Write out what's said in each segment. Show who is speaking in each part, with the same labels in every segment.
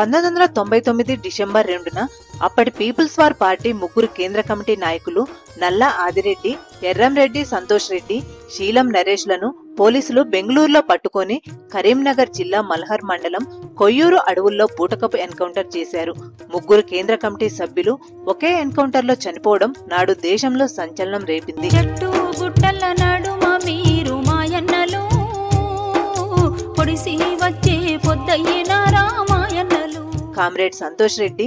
Speaker 1: 1999 December 2న అప్పటి peoples war party ముగ్గురు కేంద్ర కమిటీ నాయకులు నల్లా ఆదిరెడ్డి, ఎర్రంరెడ్డి సంతోష్ రెడ్డి, శీలం నరేష్లను పోలీసులు బెంగళూరులో పట్టుకొని కరీంనగర్ జిల్లా మల్హర్ మండలం కొయ్యూరు అడవుల్లో బూటకపు ఎన్కౌంటర్ చేశారు. ముగ్గురు కేంద్ర కమిటీ సభ్యులు ఒకే ఎన్కౌంటర్లో చనిపోవడం నాడు దేశంలో సంచలనం రేపింది. కామ్రేడ్ సంతోష్ రెడ్డి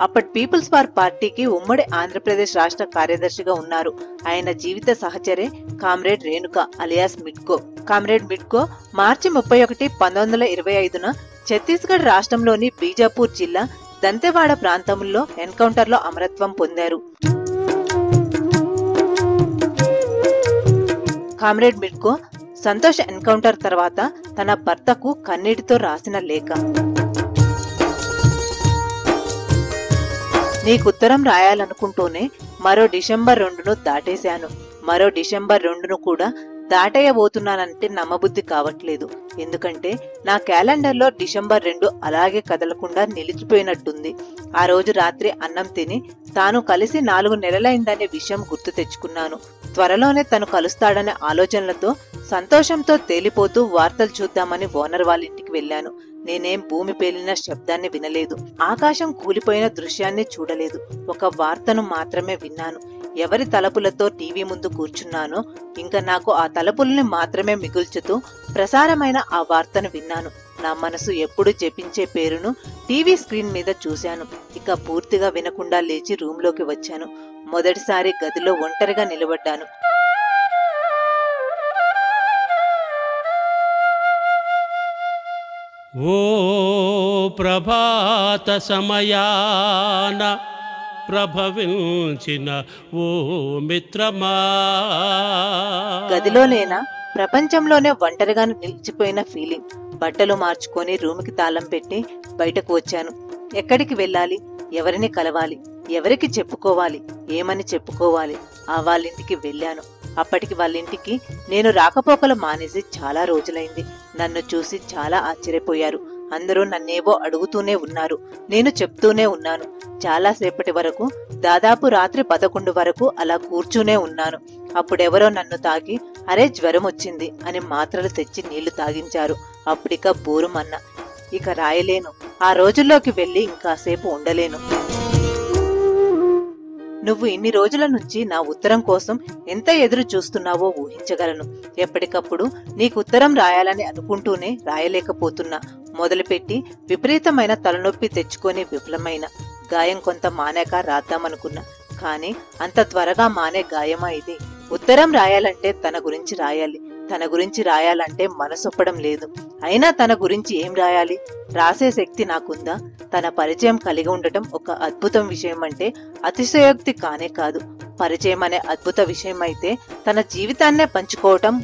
Speaker 1: అప్పటి పీపుల్స్ వార్ పార్టీకి ఉమ్మడి ఆంధ్రప్రదేశ్ రాష్ట్ర కార్యదర్శిగా ఉన్నారు. ఆయన జీవిత సహచరే కామ్రేడ్ రేణుక అలియాస్ మిట్కో. కామ్రేడ్ మిట్కో మార్చి 31, 1925న ఛత్తీస్గఢ్ రాష్ట్రంలోని బీజాపూర్ జిల్లా దంతెవాడ ప్రాంతంలో ఎన్కౌంటర్లో అమరత్వం పొందారు. కామ్రేడ్ మిట్కో సంతోష్ ఎన్కౌంటర్ తర్వాత తన భర్తకు కన్నీటితో రాసిన లేఖ. నీకుత్తరం రాయాలనుకుంటూనే మరో డిసెంబర్ 2ను దాటేశాను. మరో డిసెంబర్ 2ను కూడా దాటేయబోతున్నానంటే నమ్మబుద్ధి కావట్లేదు. ఎందుకంటే నా క్యాలెండర్లో డిసెంబర్ 2 అలాగే కదలకుండా నిలిచిపోయినట్టుంది. ఆ రోజు రాత్రి అన్నం తిని తాను కలిసి 4 నెలలైందనే విషయం గుర్తు తెచ్చుకున్నాను. త్వరలోనే తను కలుస్తాడనే ఆలోచనలతో సంతోషంతో తేలిపోతూ వార్తలు చూద్దామని ఓనర్ వాళ్ళ ఇంటికి వెళ్లాను. నేనేం భూమి పేలిన శబ్దాన్ని వినలేదు, ఆకాశం కూలిపోయిన దృశ్యాన్ని చూడలేదు. ఒక వార్తను మాత్రమే విన్నాను. ఎవరి తలుపులతో టీవీ ముందు కూర్చున్నానో ఇంకా నాకు ఆ తలుపుల్ని మాత్రమే మిగుల్చుతూ ప్రసారమైన ఆ వార్తను విన్నాను. నా మనసు ఎప్పుడు జపించే పేరును టీవీ స్క్రీన్ మీద చూశాను. ఇక పూర్తిగా వినకుండా లేచి రూంలోకి వచ్చాను. మొదటిసారి గదిలో ఒంటరిగా నిలబడ్డాను.
Speaker 2: ఓ ప్రభాత సమయాన ప్రభవించిన ఓ మిత్రమా.
Speaker 1: గదిలోనేనా ప్రపంచంలోనే ఒంటరిగా నిలిచిపోయిన ఫీలింగ్. బట్టలు మార్చుకొని రూమ్కి తాళం పెట్టి బయటకు వచ్చాను. ఎక్కడికి వెళ్ళాలి, ఎవరిని కలవాలి, ఎవరికి చెప్పుకోవాలి, ఏమని చెప్పుకోవాలి? ఆ వాళ్ళింటికి వెళ్ళాను. అప్పటికి వాళ్ళింటికి నేను రాకపోకలు మానేసి చాలా రోజులైంది. నన్ను చూసి చాలా ఆశ్చర్యపోయారు. అందరూ నన్నేవో అడుగుతూనే ఉన్నారు. నేను చెప్తూనే ఉన్నాను. చాలాసేపటి వరకు, దాదాపు రాత్రి 11 వరకు అలా కూర్చునే ఉన్నాను. అప్పుడెవరో నన్ను తాకి అరే జ్వరం వచ్చింది అని మాత్రలు తెచ్చి నీళ్లు తాగించారు. అప్పుడిక బోరుమన్నా. ఇక రాయలేను. ఆ రోజుల్లోకి వెళ్లి ఇంకాసేపు ఉండలేను. నువ్వు ఇన్ని రోజుల నుంచి నా ఉత్తరం కోసం ఎంత ఎదురు చూస్తున్నావో ఊహించగలను. ఎప్పటికప్పుడు నీకు ఉత్తరం రాయాలని అనుకుంటూనే రాయలేకపోతున్నా. మొదలుపెట్టి విపరీతమైన తలనొప్పి తెచ్చుకొని విఫలమైన. గాయం కొంత మానాక రాద్దామనుకున్నా. కానీ అంత త్వరగా మానే గాయమా ఇది? ఉత్తరం రాయాలంటే తన గురించి రాయాలి. తన గురించి రాయాలంటే మనసొప్పడం లేదు. అయినా తన గురించి ఏం రాయాలి? రాసే శక్తి నాకుందా? తన పరిచయం కలిగి ఉండటం ఒక అద్భుతం విషయం అంటే అతిశయోక్తి కానే కాదు. పరిచయం అనే అద్భుత విషయం అయితే తన జీవితాన్నే పంచుకోవటం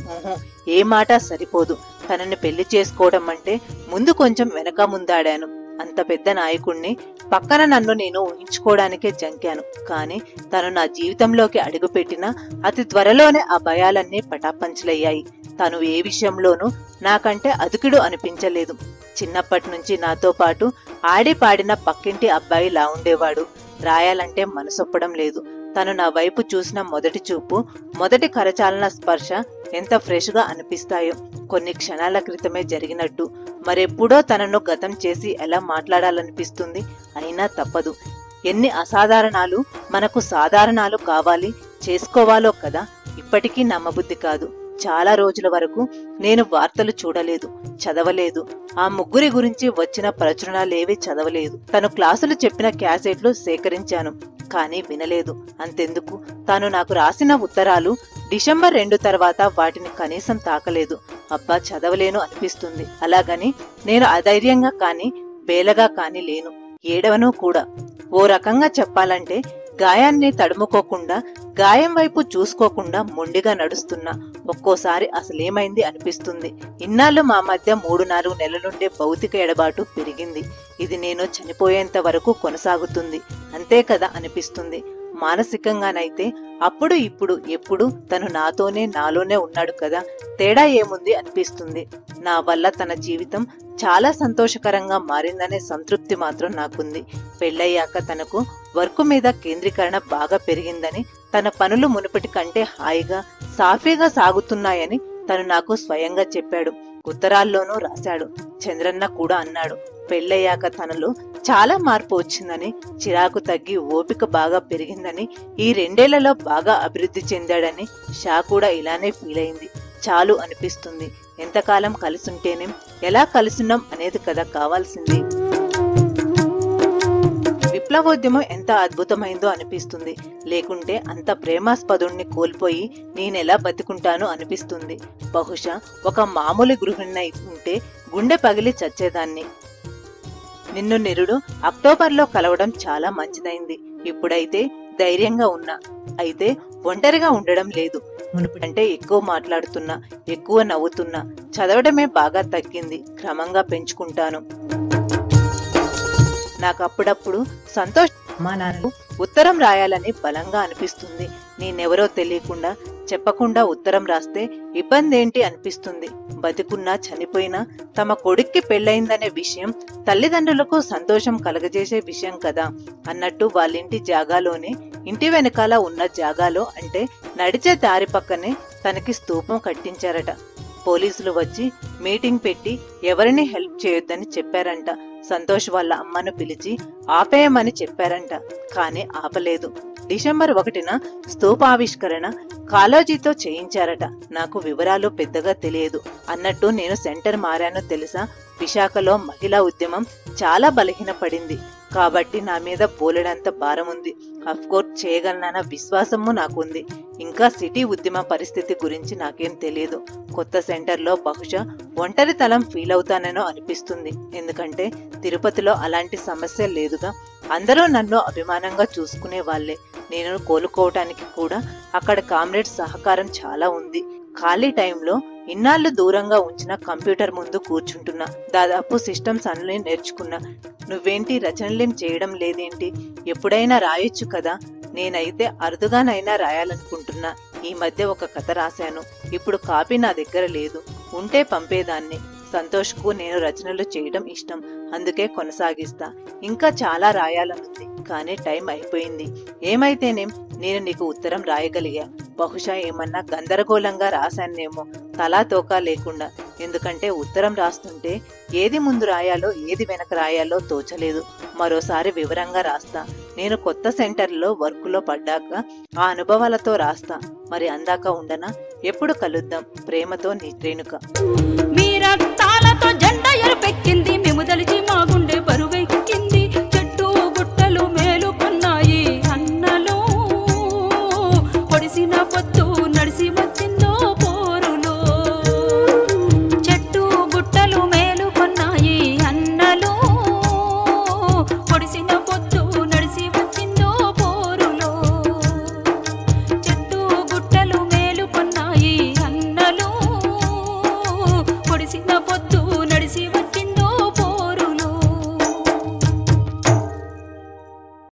Speaker 1: ఏ మాట సరిపోదు. తనని పెళ్లి చేసుకోవడం అంటే ముందు కొంచెం వెనక ముందాడాను. అంత పెద్ద నాయకుణ్ణి పక్కన నన్ను నేను ఊహించుకోవడానికే జంకాను. కాని తను నా జీవితంలోకి అడుగుపెట్టినా అతి త్వరలోనే ఆ భయాలన్నీ పటాపంచలయ్యాయి. తను ఏ విషయంలోనూ నాకంటే అదుకుడు అనిపించలేదు. చిన్నప్పటి నుంచి నాతో పాటు ఆడి పాడిన పక్కింటి అబ్బాయిలా ఉండేవాడు. రాయాలంటే మనసొప్పడం లేదు. తను నా వైపు చూసిన మొదటి చూపు, మొదటి కరచాలన స్పర్శ ఎంత ఫ్రెష్ గా అనిపిస్తాయో. కొన్ని క్షణాల క్రితమే జరిగినట్టు మరెప్పుడో తనను గతం చేసి ఎలా మాట్లాడాలనిపిస్తుంది. అయినా తప్పదు. ఎన్ని అసాధారణాలు మనకు సాధారణాలు కావాలి, చేసుకోవాలో కదా. ఇప్పటికీ నమ్మబుద్ధి కాదు. చాలా రోజుల వరకు నేను వార్తలు చూడలేదు, చదవలేదు. ఆ ముగ్గురి గురించి వచ్చిన ప్రచురణలేవి చదవలేదు. తను క్లాసులు చెప్పిన క్యాసెట్లు సేకరించాను, కానీ వినలేదు. అంతెందుకు, తాను నాకు రాసిన ఉత్తరాలు డిసెంబర్ 2 తర్వాత వాటిని కనీసం తాకలేదు. అబ్బా, చదవలేను అనిపిస్తుంది. అలాగని నేను అధైర్యంగా కాని బేలగా కాని లేను, ఏడవను కూడా. ఓ రకంగా చెప్పాలంటే గాయాన్ని తడుముకోకుండా, గాయం వైపు చూసుకోకుండా మొండిగా నడుస్తున్నా. ఒక్కోసారి అసలేమైంది అనిపిస్తుంది. ఇన్నాళ్ళు మా మధ్య 3-4 నెలలుండే భౌతిక ఎడబాటు పెరిగింది. ఇది నేను చనిపోయేంత వరకు కొనసాగుతుంది, అంతే కదా అనిపిస్తుంది. మానసికంగానైతే అప్పుడు ఇప్పుడు ఎప్పుడు తను నాలోనే ఉన్నాడు కదా, తేడా ఏముంది అనిపిస్తుంది. నా వల్ల తన జీవితం చాలా సంతోషకరంగా మారిందనే సంతృప్తి మాత్రం నాకుంది. పెళ్ళయ్యాక తనకు వర్క్ మీద కేంద్రీకరణ బాగా పెరిగిందని, తన పనులు మునుపటి కంటే హాయిగా సాఫీగా సాగుతున్నాయని తను నాకు స్వయంగా చెప్పాడు. ఉత్తరాల్లోనూ రాశాడు. చంద్రన్న కూడా అన్నాడు, పెళ్ళయ్యాక తనలో చాలా మార్పు వచ్చిందని, చిరాకు తగ్గి ఓపిక బాగా పెరిగిందని, ఈ 2 ఏళ్లలో బాగా అభివృద్ధి చెందాడని. షా కూడా ఇలానే ఫీల్ అయింది. చాలు అనిపిస్తుంది. ఎంతకాలం కలిసుంటేనేం, ఎలా కలిసున్నాం అనేది కదా కావాల్సింది. విప్లవోద్యమం ఎంత అద్భుతమైందో అనిపిస్తుంది. లేకుంటే అంత ప్రేమాస్పదుణ్ణి కోల్పోయి నేనెలా బతికుంటాను అనిపిస్తుంది. బహుశా ఒక మామూలు గృహిణి ఉంటే గుండె పగిలి చచ్చేదాన్ని. నిన్ను నిరుడు అక్టోబర్లో కలవడం చాలా మంచిదైంది. ఇప్పుడైతే ధైర్యంగా ఉన్నా. అయితే ఒంటరిగా ఉండడం లేదు. మునుపంటే ఎక్కువ మాట్లాడుతున్నా, ఎక్కువ నవ్వుతున్నా. చదవడమే బాగా తగ్గింది. క్రమంగా పెంచుకుంటాను. నాకు అప్పుడప్పుడు సంతోష్ మా నాన్నకు ఉత్తరం రాయాలని బలంగా అనిపిస్తుంది. నేనెవరో తెలియకుండా చెప్పకుండా ఉత్తరం రాస్తే ఇబ్బంది ఏంటి అనిపిస్తుంది. బతికున్నా చనిపోయినా తమ కొడుక్కి పెళ్ళయిందనే విషయం తల్లిదండ్రులకు సంతోషం కలగజేసే విషయం కదా. అన్నట్టు వాళ్ళింటి జాగాలోనే, ఇంటి వెనకాల ఉన్న జాగాలో, అంటే నడిచే దారి పక్కనే తనకి స్తూపం కట్టించారట. పోలీసులు వచ్చి మీటింగ్ పెట్టి ఎవరిని హెల్ప్ చేయొద్దని చెప్పారంట. సంతోష్ వాళ్ళ అమ్మను పిలిచి ఆపేయమని చెప్పారంట. కానీ ఆపలేదు. డిసెంబర్ 1న స్తూపావిష్కరణ కాళోజీతో చేయించారట. నాకు వివరాలు పెద్దగా తెలియదు. అన్నట్టు నేను సెంటర్ మారాను తెలుసా. విశాఖలో మహిళా ఉద్యమం చాలా బలహీనపడింది కాబట్టి నా మీద బోలెడంత భారం ఉంది. అఫ్కోర్స్ చేయగలనన్న విశ్వాసము నాకుంది. ఇంకా సిటీ ఉద్యమ పరిస్థితి గురించి నాకేం తెలియదు. కొత్త సెంటర్లో బహుశా ఒంటరితనం ఫీల్ అవుతానో అనిపిస్తుంది. ఎందుకంటే తిరుపతిలో అలాంటి సమస్య లేదుగా. అందరూ నన్ను అభిమానంగా చూసుకునే వాళ్లే. నేను కోలుకోవటానికి కూడా అక్కడ కామ్రేడ్స్ సహకారం చాలా ఉంది. ఖాళీ టైంలో ఇన్నాళ్ళు దూరంగా ఉంచిన కంప్యూటర్ ముందు కూర్చుంటున్నా. దాదాపు సిస్టమ్స్ అన్ని నేర్చుకున్నా. నువ్వేంటి రచనలేం చేయడం లేదేంటి? ఎప్పుడైనా రాయొచ్చు కదా. నేనైతే అరుదుగానైనా రాయాలనుకుంటున్నా. ఈ మధ్య ఒక కథ రాశాను. ఇప్పుడు కాపీ నా దగ్గర లేదు. ఉంటే పంపేదాన్ని. సంతోష్కు నేను రచనలు చేయడం ఇష్టం. అందుకే కొనసాగిస్తా. ఇంకా చాలా రాయాలనుంది. కానీ టైం అయిపోయింది. ఏమైతేనేం నేను నీకు ఉత్తరం రాయగలిగా. బహుశా ఏమన్నా గందరగోళంగా రాశానేమో, తలా తోకా లేకుండా. ఎందుకంటే ఉత్తరం రాస్తుంటే ఏది ముందు రాయాలో ఏది వెనక రాయాలో తోచలేదు. మరోసారి వివరంగా రాస్తా. నేను కొత్త సెంటర్లో వర్కులో పడ్డాక ఆ అనుభవాలతో రాస్తా. మరి అందాక ఉండనా? ఎప్పుడు కలుద్దాం. ప్రేమతో నీ రేణుక.
Speaker 3: మీ రక్తాలతో జెండా ఎరుపెక్కింది.